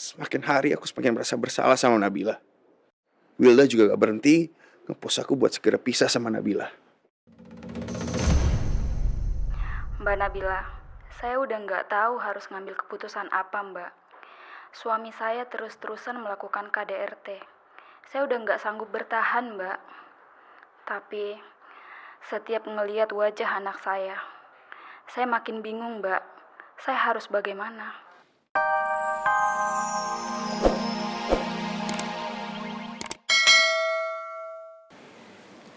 semakin hari aku semakin merasa bersalah sama Nabila. Wilda juga gak berhenti nge-push aku buat segera pisah sama Nabila. Mbak Nabila, saya udah nggak tahu harus ngambil keputusan apa, Mbak. Suami saya terus-terusan melakukan KDRT. Saya udah nggak sanggup bertahan, Mbak. Tapi setiap ngeliat wajah anak saya makin bingung, Mbak. Saya harus bagaimana?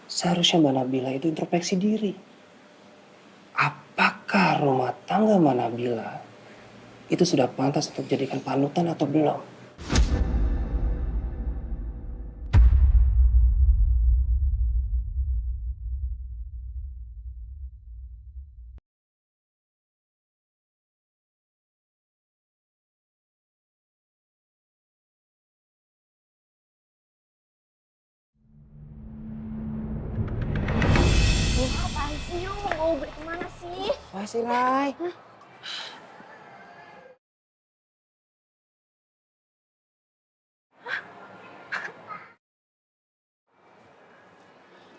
Seharusnya Mbak Nabila itu introspeksi diri. Apakah rumah tangga Mbak Nabila itu sudah pantas untuk dijadikan panutan atau belum? Apaan sih, lu mau beli kemana sih? Wah sih Rai.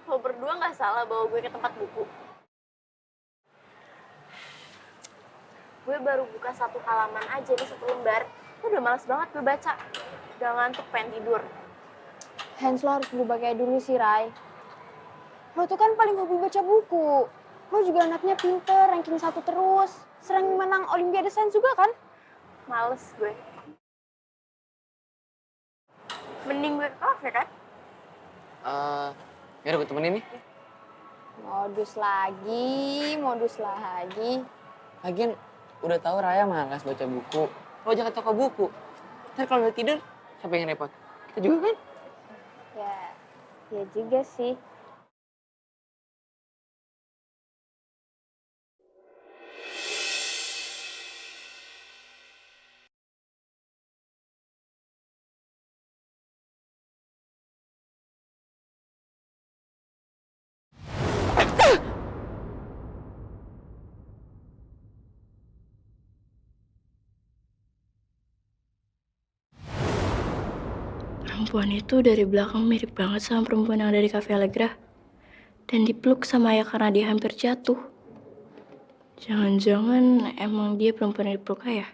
Lo berdua gak salah bawa gue ke tempat buku. Gue baru buka 1 halaman aja nih, 1 lembar. Udah males banget gue baca. Udah ngantuk, pengen tidur. Hans, lo harus berubah kayak dulu sih, Rai. Lo tuh kan paling hobi baca buku. Lo juga anaknya pinter, ranking 1 terus. Sering menang Olimpiade Sains juga kan? Males gue. Mending gue ke kafe kan? Yaudah gue temenin nih. Modus lagi. Lagian udah tahu Raya malas baca buku. Lo jangan ke toko buku. Ntar kalau udah tidur, siapa yang repot? Kita juga kan? Ya juga sih. Perempuan itu dari belakang mirip banget sama perempuan yang ada di Cafe Allegra. Dan dipeluk sama ayah karena dia hampir jatuh. Jangan-jangan emang dia perempuan yang dipeluk ayah.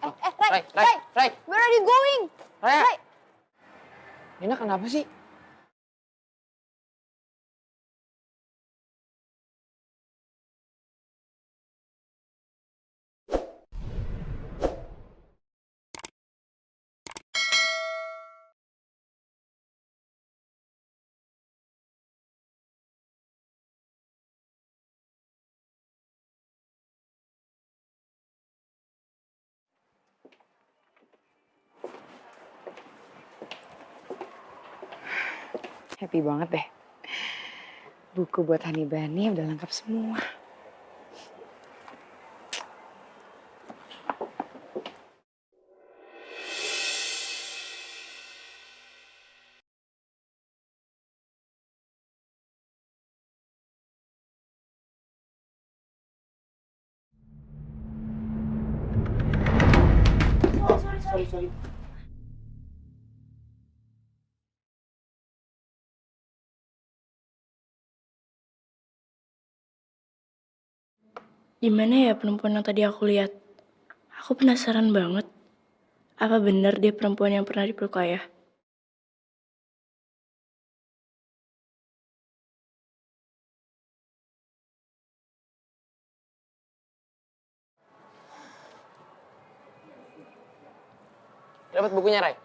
Rai. Where are you going? Raya. Rai. Nina kenapa sih? Happy banget deh. Buku buat Hani Bani udah lengkap semua. Sorry. Gimana ya perempuan yang tadi aku lihat? Aku penasaran banget. Apa benar dia perempuan yang pernah dipeluk ayah? Dapat bukunya, Rai?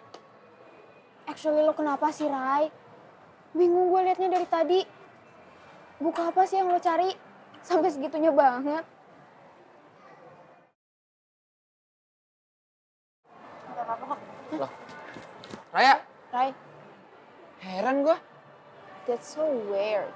Actually, lo kenapa sih, Rai? Bingung gue liatnya dari tadi. Buku apa sih yang lo cari? Sampai segitunya banget. Gak apa-apa kok. Loh. Raya, Rai, heran gua. that's so weird.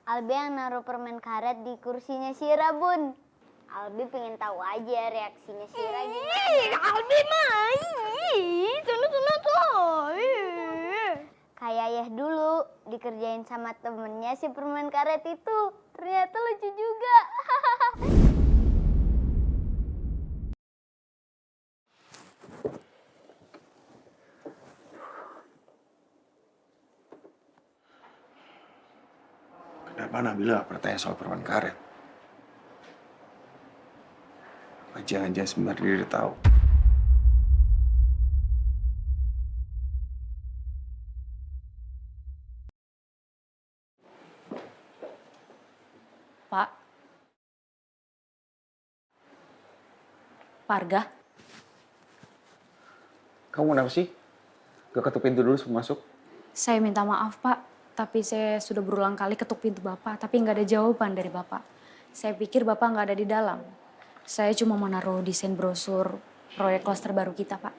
Albi yang naruh permen karet di kursinya Syira, Bun. Albi pengen tahu aja reaksinya Syira gimana. Albi mah, sana tuh. Kayak Ayah dulu dikerjain sama temennya si permen karet itu. Ternyata lucu juga. Kenapa Nabila gak pernah tanya soal permen karet? Apa jangan-jangan sebenarnya dia udah tahu? Pak. Parga. Kamu kenapa sih? Gak ketuk pintu dulu sebelum masuk? Saya minta maaf, Pak. Tapi saya sudah berulang kali ketuk pintu Bapak, tapi nggak ada jawaban dari Bapak. Saya pikir Bapak nggak ada di dalam. Saya cuma mau naruh desain brosur proyek klaster baru kita, Pak.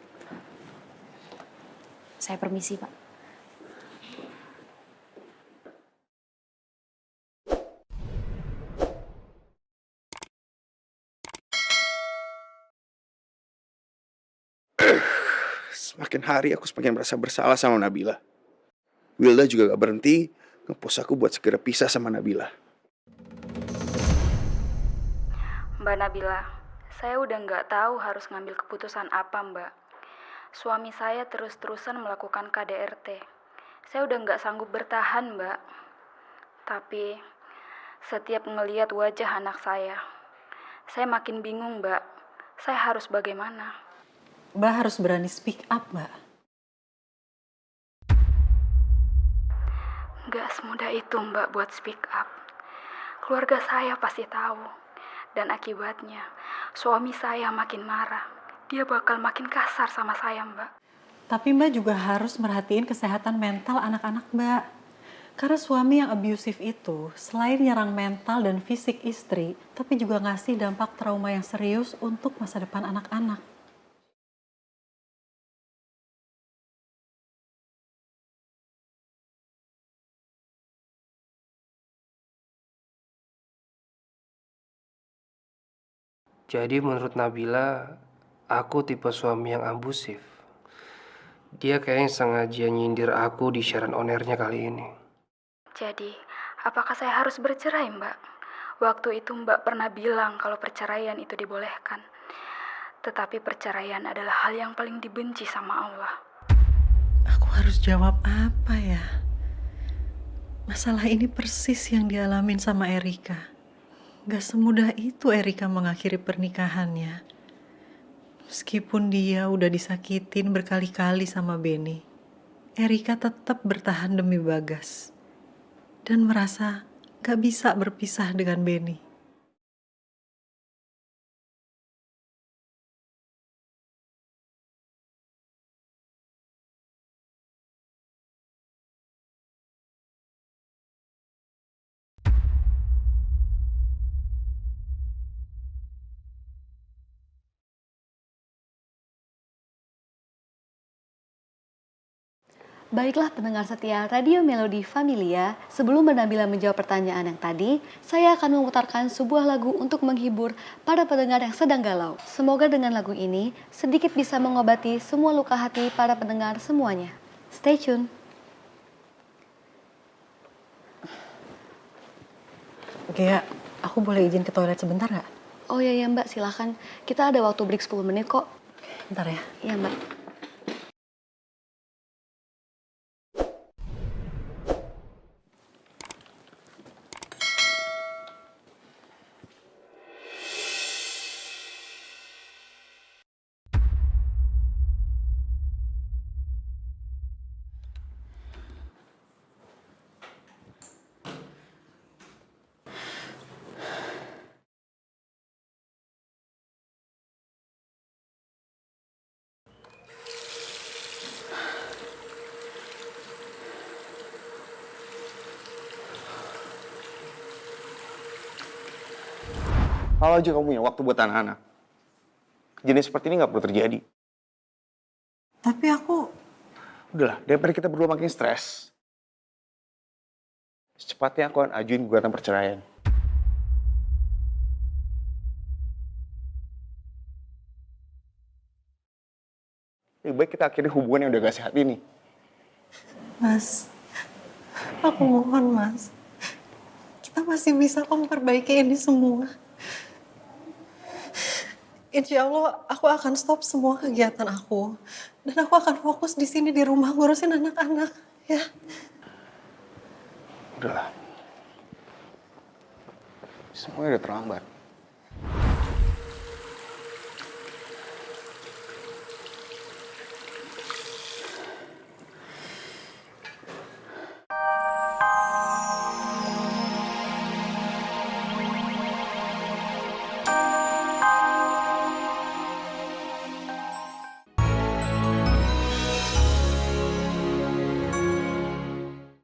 Saya permisi, Pak. Semakin hari aku semakin merasa bersalah sama Nabila. Wilda juga gak berhenti nge-push aku buat segera pisah sama Nabila. Mbak Nabila, saya udah nggak tahu harus ngambil keputusan apa, Mbak. Suami saya terus-terusan melakukan KDRT. Saya udah nggak sanggup bertahan, Mbak. Tapi setiap ngeliat wajah anak saya makin bingung, Mbak. Saya harus bagaimana? Mbak harus berani speak up, Mbak. Nggak semudah itu, Mbak, buat speak up. Keluarga saya pasti tahu. Dan akibatnya, suami saya makin marah. Dia bakal makin kasar sama saya, Mbak. Tapi Mbak juga harus merhatiin kesehatan mental anak-anak Mbak. Karena suami yang abusive itu, selain nyerang mental dan fisik istri, tapi juga ngasih dampak trauma yang serius untuk masa depan anak-anak. Jadi menurut Nabila, aku tipe suami yang abusif. Dia kayaknya sengaja nyindir aku di siaran on-air-nya kali ini. Jadi, apakah saya harus bercerai, Mbak? Waktu itu Mbak pernah bilang kalau perceraian itu dibolehkan. Tetapi perceraian adalah hal yang paling dibenci sama Allah. Aku harus jawab apa ya? Masalah ini persis yang dialamin sama Erika. Gak semudah itu Erika mengakhiri pernikahannya. Meskipun dia udah disakitin berkali-kali sama Benny, Erika tetap bertahan demi Bagas. Dan merasa gak bisa berpisah dengan Benny. Baiklah pendengar setia Radio Melodi Familia, sebelum Mbak Nabila menjawab pertanyaan yang tadi, saya akan memutarkan sebuah lagu untuk menghibur para pendengar yang sedang galau. Semoga dengan lagu ini sedikit bisa mengobati semua luka hati para pendengar semuanya. Stay tune. Oke ya, aku boleh izin ke toilet sebentar gak? Oh iya Mbak, silakan. Kita ada waktu break 10 menit kok. Bentar ya. Iya Mbak. Kalau aja kamu punya waktu buat anak-anak, kejadian seperti ini nggak perlu terjadi. Tapi aku... Udahlah, daripada kita berdua makin stres. secepatnya aku akan ajuin gugatan perceraian. Lebih baik kita akhiri hubungan yang udah gak sehat ini. Mas, aku mohon Mas. Kita masih bisa kok memperbaiki ini semua. Insya Allah aku akan stop semua kegiatan aku. Dan aku akan fokus di sini di rumah ngurusin anak-anak. Ya. Udahlah. Semuanya udah terlambat.